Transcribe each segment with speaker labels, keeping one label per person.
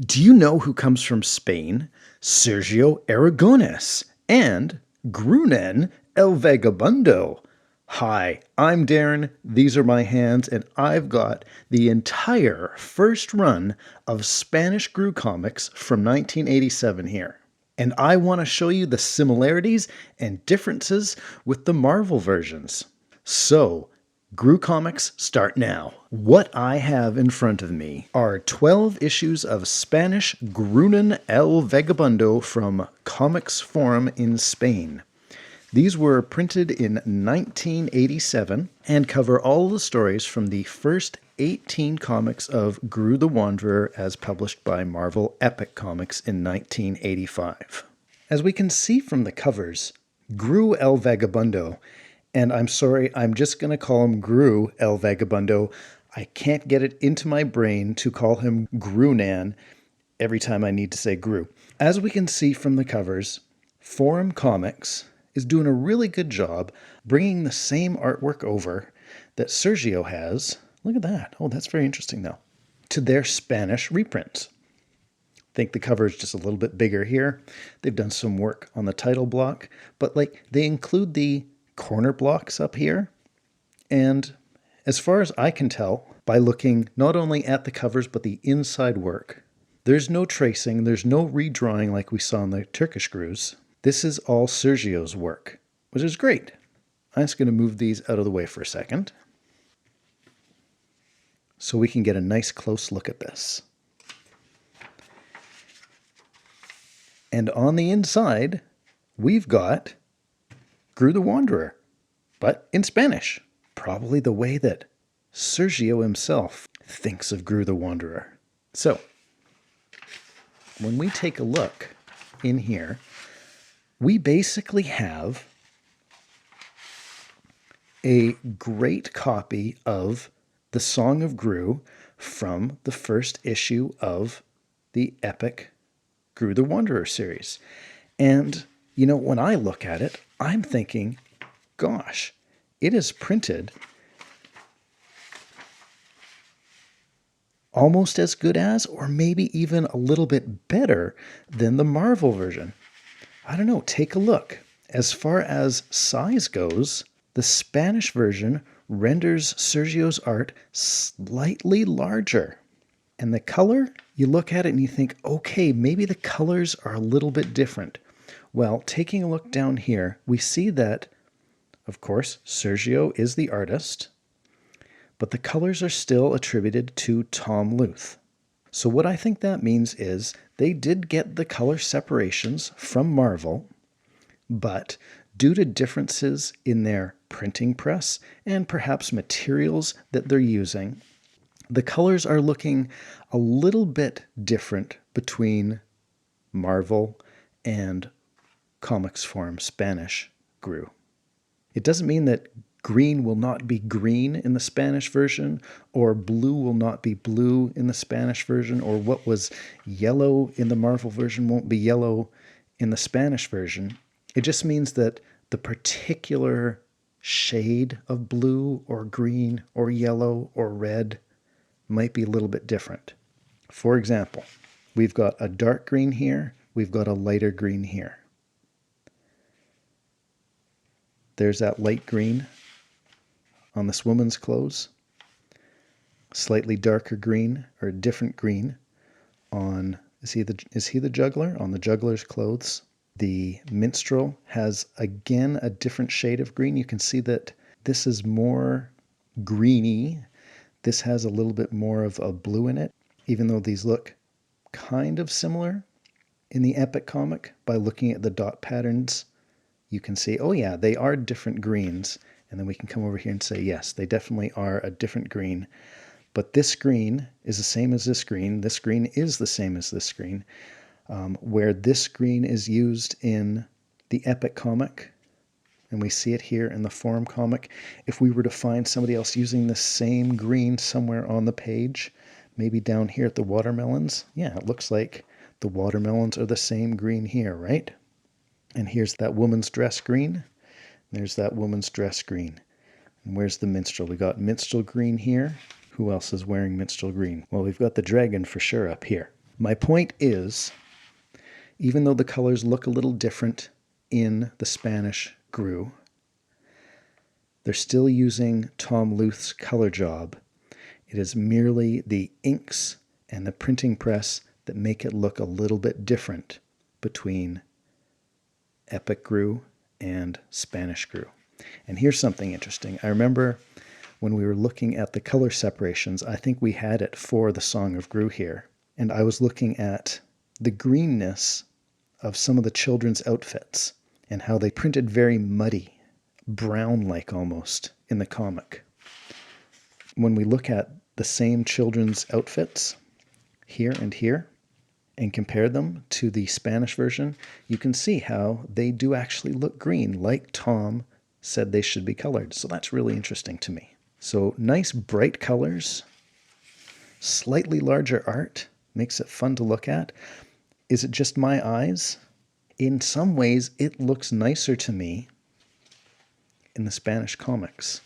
Speaker 1: Do you know who comes from Spain? Sergio Aragonés and Groonan El Vagabundo. Hi, I'm Darren, these are my hands, and I've got the entire first run of Spanish Groo comics from 1987 here. And I want to show you the similarities and differences with the Marvel versions. So, Groo Comics start now. What I have in front of me are 12 issues of Spanish Groonan El Vagabundo from Comics Forum in Spain. These were printed in 1987 and cover all the stories from the first 18 comics of Groo the Wanderer as published by Marvel Epic Comics in 1985. As we can see from the covers, Groo El Vagabundo, and I'm sorry, I'm just going to call him Groo El Vagabundo. I can't get it into my brain to call him Groonan every time I need to say Groo. As we can see from the covers, Forum Comics is doing a really good job bringing the same artwork over that Sergio has. Look at that. Oh, that's very interesting now. To their Spanish reprints. I think the cover is just a little bit bigger here. They've done some work on the title block, but they include the corner blocks up here. And as far as I can tell, by looking not only at the covers, but the inside work, there's no tracing, there's no redrawing like we saw in the Turkish Groos. This is all Sergio's work, which is great. I'm just going to move these out of the way for a second so we can get a nice close look at this. And on the inside, we've got Groo the Wanderer, but in Spanish. Probably the way that Sergio himself thinks of Groo the Wanderer. So, when we take a look in here, we basically have a great copy of the Song of Groo from the first issue of the epic Groo the Wanderer series. And, you know, when I look at it, I'm thinking, gosh, it is printed almost as good as, or maybe even a little bit better than the Marvel version. I don't know, take a look. As far as size goes, the Spanish version renders Sergio's art slightly larger. And the color, you look at it and you think, okay, maybe the colors are a little bit different. Well, taking a look down here, we see that, of course, Sergio is the artist, but the colors are still attributed to Tom Luth. So what I think that means is they did get the color separations from Marvel, but due to differences in their printing press and perhaps materials that they're using, the colors are looking a little bit different between Marvel and Comics Forum Spanish Groo. It doesn't mean that green will not be green in the Spanish version, or blue will not be blue in the Spanish version, or what was yellow in the Marvel version won't be yellow in the Spanish version. It just means that the particular shade of blue or green or yellow or red might be a little bit different. For example, we've got a dark green here, we've got a lighter green here. There's that light green on this woman's clothes. Slightly darker green, or a different green on, is he the juggler? On the juggler's clothes. The minstrel has, again, a different shade of green. You can see that this is more greeny. This has a little bit more of a blue in it, even though these look kind of similar in the epic comic. By looking at the dot patterns, you can see, oh yeah, they are different greens. And then we can come over here and say, yes, they definitely are a different green. But this green is the same as this green. This green is the same as this green. Where this green is used in the epic comic, and we see it here in the Forum comic, if we were to find somebody else using the same green somewhere on the page, maybe down here at the watermelons, yeah, it looks like the watermelons are the same green here, right? And here's that woman's dress green. There's that woman's dress green. And where's the minstrel? We got minstrel green here. Who else is wearing minstrel green? Well, we've got the dragon for sure up here. My point is, even though the colors look a little different in the Spanish Groo, they're still using Tom Luth's color job. It is merely the inks and the printing press that make it look a little bit different between Epic Groo and Spanish Groo. And here's something interesting. I remember when we were looking at the color separations, I think we had it for the Song of Groo here, and I was looking at the greenness of some of the children's outfits and how they printed very muddy, brown-like almost in the comic. When we look at the same children's outfits here and here and compare them to the Spanish version, you can see how they do actually look green, like Tom said they should be colored. So that's really interesting to me. So nice bright colors, slightly larger art, makes it fun to look at. Is it just my eyes? In some ways, it looks nicer to me in the Spanish comics.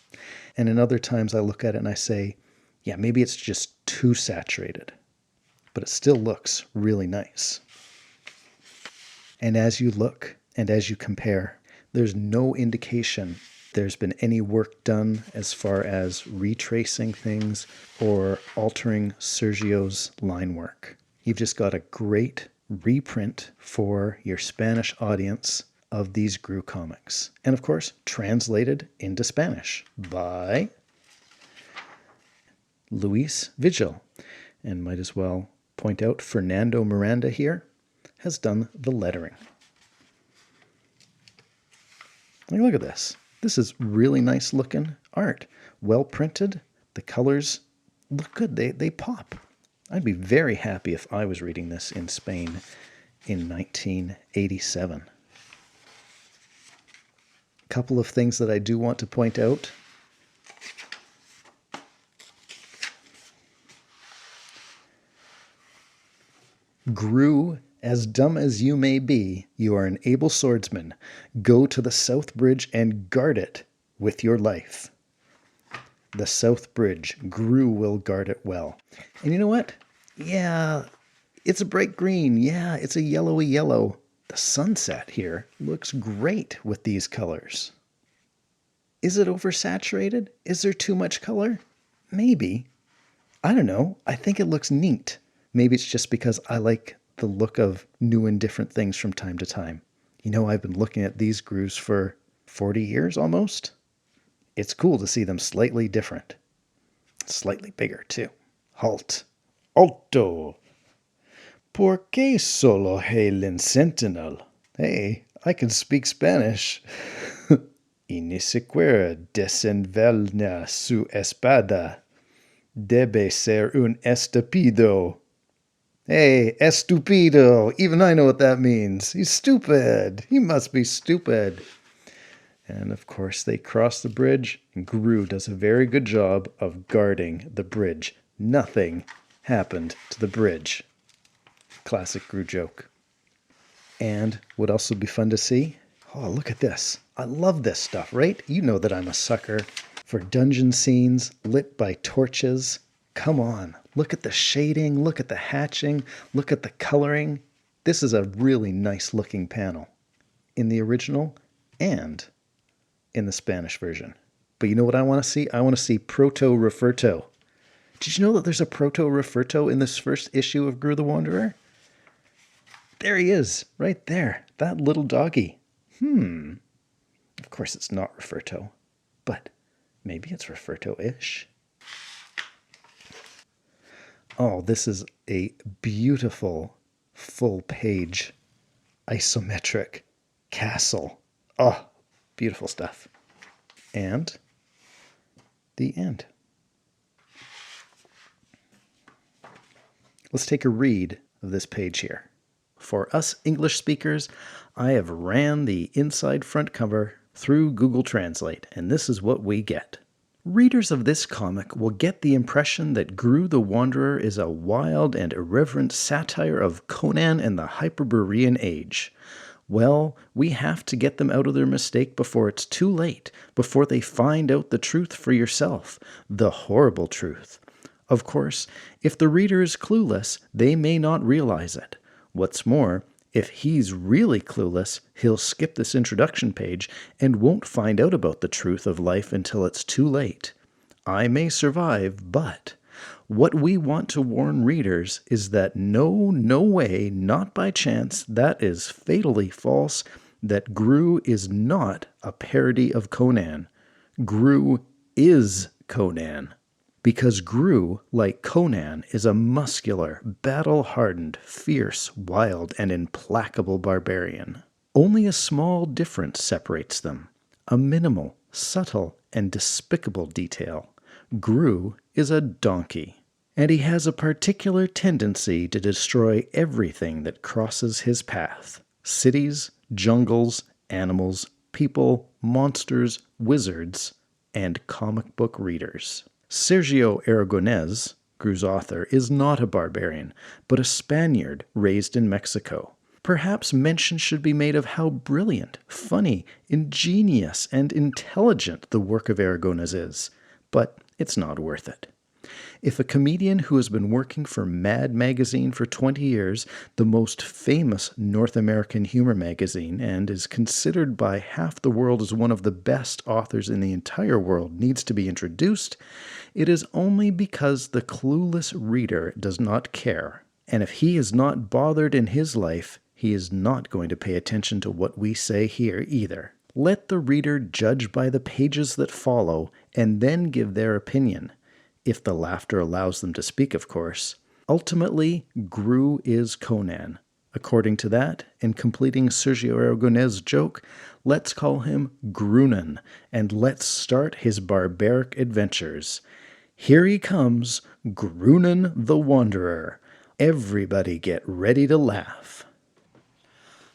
Speaker 1: And in other times I look at it and I say, yeah, maybe it's just too saturated. But it still looks really nice. And as you look and as you compare, there's no indication there's been any work done as far as retracing things or altering Sergio's line work. You've just got a great reprint for your Spanish audience of these Groo comics. And of course, translated into Spanish by Luis Vigil. And might as well point out Fernando Miranda here has done the lettering. Look at this. This is really nice looking art. Well printed. The colors look good. They pop. I'd be very happy if I was reading this in Spain in 1987. A couple of things that I do want to point out. Groo, as dumb as you may be, you are an able swordsman. Go to the South Bridge and guard it with your life. The South Bridge, Groo will guard it well. And you know what? Yeah, it's a bright green. Yeah, it's a yellowy yellow. The sunset here looks great with these colors. Is it oversaturated? Is there too much color? Maybe. I don't know. I think it looks neat. Maybe it's just because I like the look of new and different things from time to time. You know, I've been looking at these Groos for 40 years almost. It's cool to see them slightly different. Slightly bigger, too. Halt. Alto. ¿Por qué solo el sentinel? Hey, I can speak Spanish. Y ni siquiera desenvaina su espada. Debe ser un estúpido. Hey, estúpido. Even I know what that means. He's stupid. He must be stupid. And of course they cross the bridge, and Groo does a very good job of guarding the bridge. Nothing happened to the bridge. Classic Groo joke. And what else would be fun to see? Oh, look at this. I love this stuff, right? You know that I'm a sucker for dungeon scenes lit by torches. Come on, look at the shading, look at the hatching, look at the coloring. This is a really nice looking panel in the original and in the Spanish version. But you know what I want to see? I want to see Proto-Rufferto. Did you know that there's a Proto-Rufferto in this first issue of Groo the Wanderer? There he is, right there, that little doggy. Of course it's not Rufferto, but maybe it's Rufferto-ish. Oh, this is a beautiful full-page isometric castle. Oh, beautiful stuff. And the end. Let's take a read of this page here. For us English speakers, I have ran the inside front cover through Google Translate, and this is what we get. Readers of this comic will get the impression that Groo the Wanderer is a wild and irreverent satire of Conan and the Hyperborean age. Well, we have to get them out of their mistake before it's too late, before they find out the truth for yourself, the horrible truth. Of course, if the reader is clueless, they may not realize it. What's more, if he's really clueless, he'll skip this introduction page and won't find out about the truth of life until it's too late. I may survive, but what we want to warn readers is that no way, not by chance, that is fatally false, that Groo is not a parody of Conan. Groo is Conan. Because Groo, like Conan, is a muscular, battle-hardened, fierce, wild, and implacable barbarian. Only a small difference separates them. A minimal, subtle, and despicable detail. Groo is a donkey, and he has a particular tendency to destroy everything that crosses his path. Cities, jungles, animals, people, monsters, wizards, and comic book readers. Sergio Aragonés, Groo's author, is not a barbarian, but a Spaniard raised in Mexico. Perhaps mention should be made of how brilliant, funny, ingenious, and intelligent the work of Aragonés is, but it's not worth it. If a comedian who has been working for Mad Magazine for 20 years, the most famous North American humor magazine, and is considered by half the world as one of the best authors in the entire world, needs to be introduced, it is only because the clueless reader does not care. And if he is not bothered in his life, he is not going to pay attention to what we say here either. Let the reader judge by the pages that follow, and then give their opinion. If the laughter allows them to speak, of course. Ultimately, Groo is Conan. According to that, and completing Sergio Aragonés' joke, let's call him Groonan, and let's start his barbaric adventures. Here he comes, Groonan the Wanderer. Everybody get ready to laugh.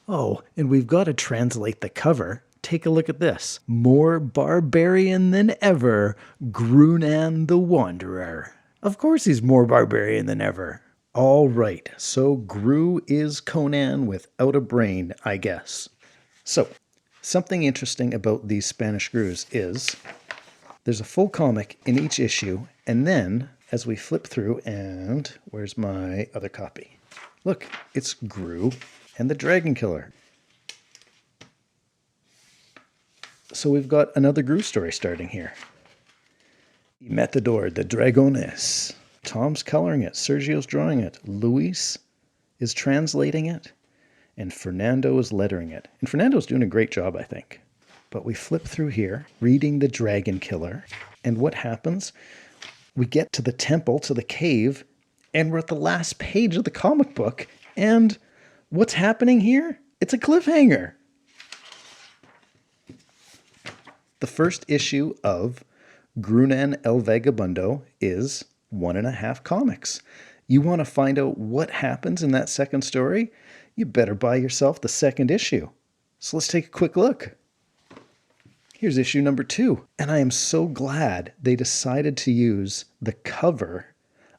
Speaker 1: Oh, and we've got to translate the cover. Take a look at this. More barbarian than ever, Groonan the Wanderer. Of course he's more barbarian than ever. All right, so Groo is Conan without a brain, I guess. So, something interesting about these Spanish Groos is there's a full comic in each issue, and then as we flip through, and where's my other copy? Look, it's Groo and the Dragon Killer. So we've got another Groo story starting here. Matador, the Aragones. Tom's coloring it. Sergio's drawing it. Luis is translating it. And Fernando is lettering it. And Fernando's doing a great job, I think. But we flip through here, reading the Dragon Killer. And what happens? We get to the temple, to the cave, and we're at the last page of the comic book. And what's happening here? It's a cliffhanger. The first issue of Groonan El Vagabundo is 1.5 comics. You want to find out what happens in that second story? You better buy yourself the second issue. So let's take a quick look. Here's issue number 2. And I am so glad they decided to use the cover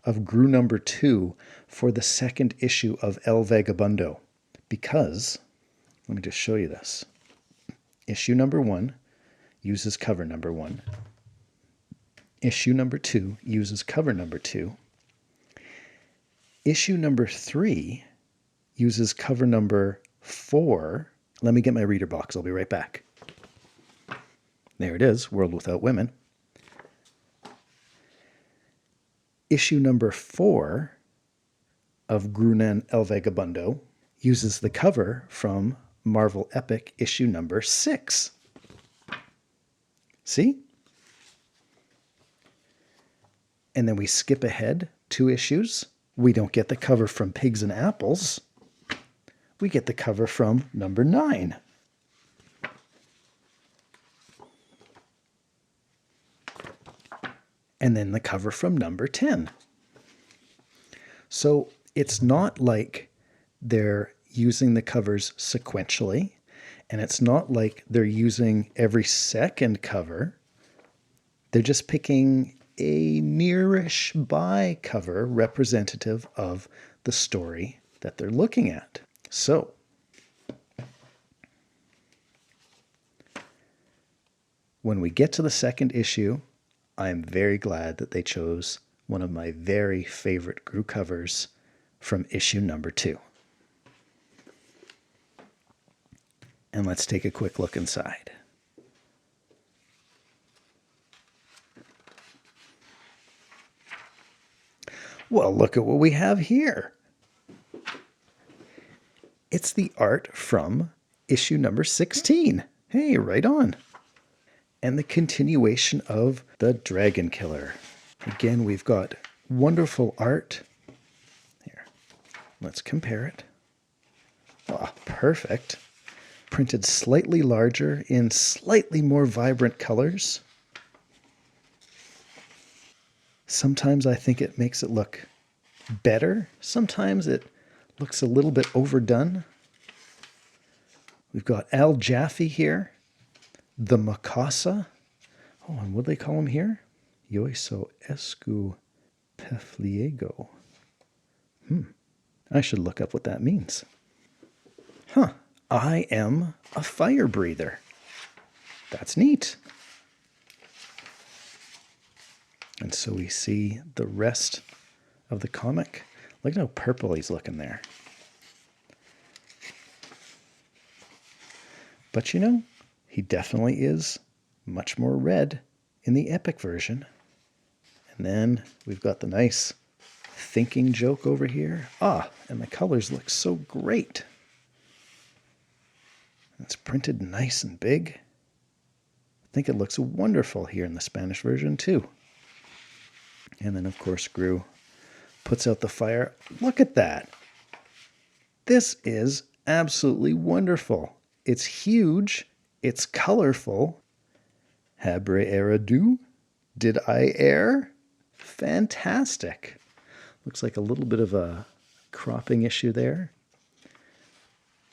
Speaker 1: of Groo number 2 for the second issue of El Vagabundo. Because, let me just show you this. Issue number 1 uses cover number 1. Issue number 2 uses cover number 2. Issue number 3 uses cover number 4. Let me get my reader box. I'll be right back. There it is, World Without Women. Issue number 4 of Groonan El Vagabundo uses the cover from Marvel Epic issue number 6. See? And then we skip ahead 2 issues. We don't get the cover from Pigs and Apples. We get the cover from number 9. And then the cover from number 10. So it's not like they're using the covers sequentially, and it's not like they're using every second cover. They're just picking a nearish by cover representative of the story that they're looking at. So, when we get to the second issue, I'm very glad that they chose one of my very favorite Groo covers from issue number 2. And let's take a quick look inside. Well, look at what we have here. It's the art from issue number 16. Hey, right on. And the continuation of the Dragon Killer. Again, we've got wonderful art. Here, let's compare it. Oh, perfect. Printed slightly larger in slightly more vibrant colors. Sometimes I think it makes it look better. Sometimes it looks a little bit overdone. We've got Al Jaffe here. The Makasa. Oh, and what do they call him here? Yoiso Escu Pefliego. I should look up what that means. Huh. I am a fire breather. That's neat. And so we see the rest of the comic. Look at how purple he's looking there. But you know, he definitely is much more red in the epic version. And then we've got the nice thinking joke over here. Ah, and the colors look so great. It's printed nice and big. I think it looks wonderful here in the Spanish version too. And then of course Groo puts out the fire. Look at that. This is absolutely wonderful. It's huge. It's colorful. Habre eradu? Did I err? Fantastic. Looks like a little bit of a cropping issue there.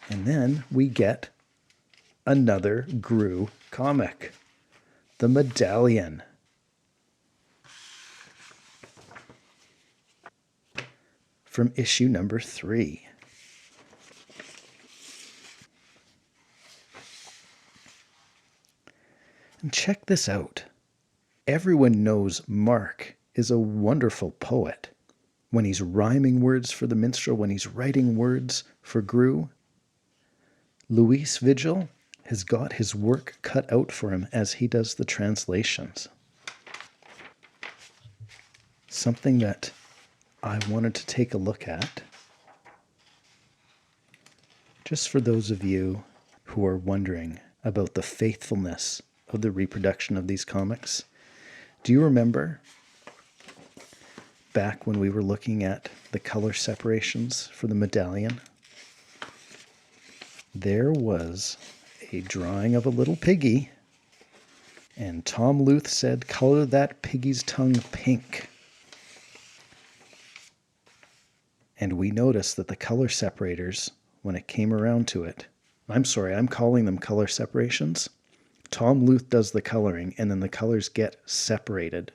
Speaker 1: And then we get another Groo comic, The Medallion. From issue number 3. And check this out. Everyone knows Mark is a wonderful poet. When he's rhyming words for the minstrel, when he's writing words for Groo, Luis Vigil has got his work cut out for him as he does the translations. Something that I wanted to take a look at, just for those of you who are wondering about the faithfulness of the reproduction of these comics. Do you remember back when we were looking at the color separations for the Medallion? There was a drawing of a little piggy, and Tom Luth said, color that piggy's tongue pink. And we noticed that the color separators, when it came around to it, I'm sorry, I'm calling them color separations. Tom Luth does the coloring, and then the colors get separated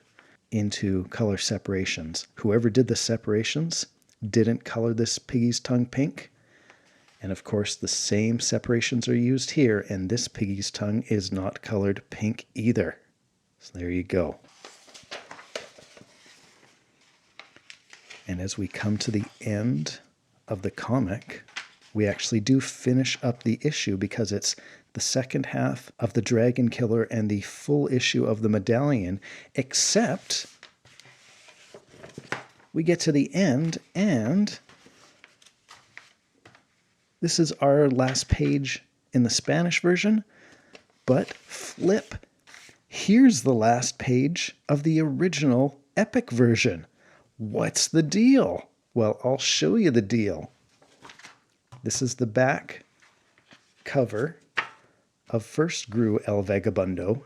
Speaker 1: into color separations. Whoever did the separations didn't color this piggy's tongue pink. And of course, the same separations are used here, and this piggy's tongue is not colored pink either. So there you go. And as we come to the end of the comic, we actually do finish up the issue because it's the second half of the Dragon Killer and the full issue of the Medallion, except we get to the end and this is our last page in the Spanish version, but flip. Here's the last page of the original epic version. What's the deal? Well, I'll show you the deal. This is the back cover of first Groo El Vagabundo,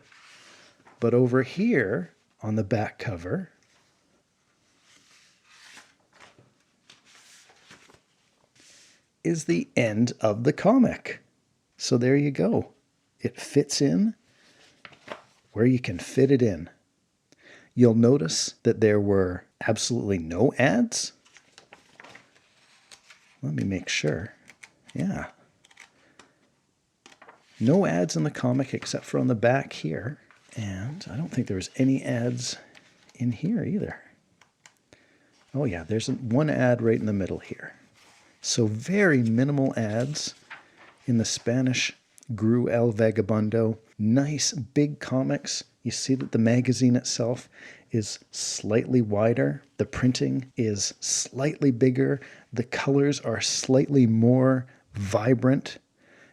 Speaker 1: but over here on the back cover is the end of the comic. So there you go. It fits in where you can fit it in. You'll notice that there were absolutely no ads. Let me make sure. Yeah. No ads in the comic except for on the back here. And I don't think there was any ads in here either. Oh yeah, there's one ad right in the middle here. So very minimal ads in the Spanish Groo El Vagabundo. Nice big comics. You see that the magazine itself is slightly wider. The printing is slightly bigger. The colors are slightly more vibrant.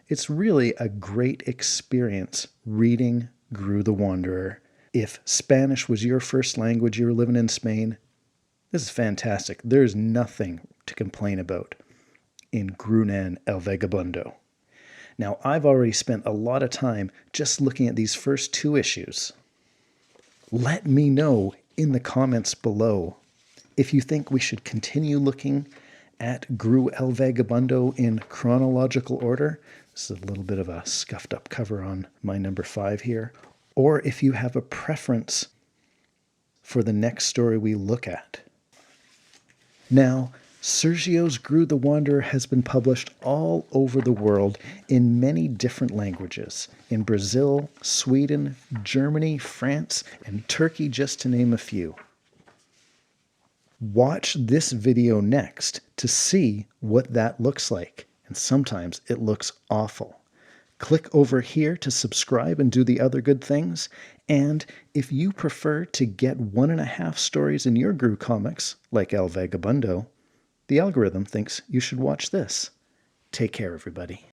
Speaker 1: It's really a great experience reading Groo the Wanderer. If Spanish was your first language, you were living in Spain, this is fantastic. There's nothing to complain about in Groonan El Vagabundo. Now, I've already spent a lot of time just looking at these first 2 issues. Let me know in the comments below if you think we should continue looking at Groo El Vagabundo in chronological order. This is a little bit of a scuffed up cover on my number 5 here. Or if you have a preference for the next story we look at. Now, Sergio's Groo the Wanderer has been published all over the world in many different languages. In Brazil, Sweden, Germany, France, and Turkey, just to name a few. Watch this video next to see what that looks like. And sometimes it looks awful. Click over here to subscribe and do the other good things. And if you prefer to get 1.5 stories in your Groo comics, like El Vagabundo, the algorithm thinks you should watch this. Take care, everybody.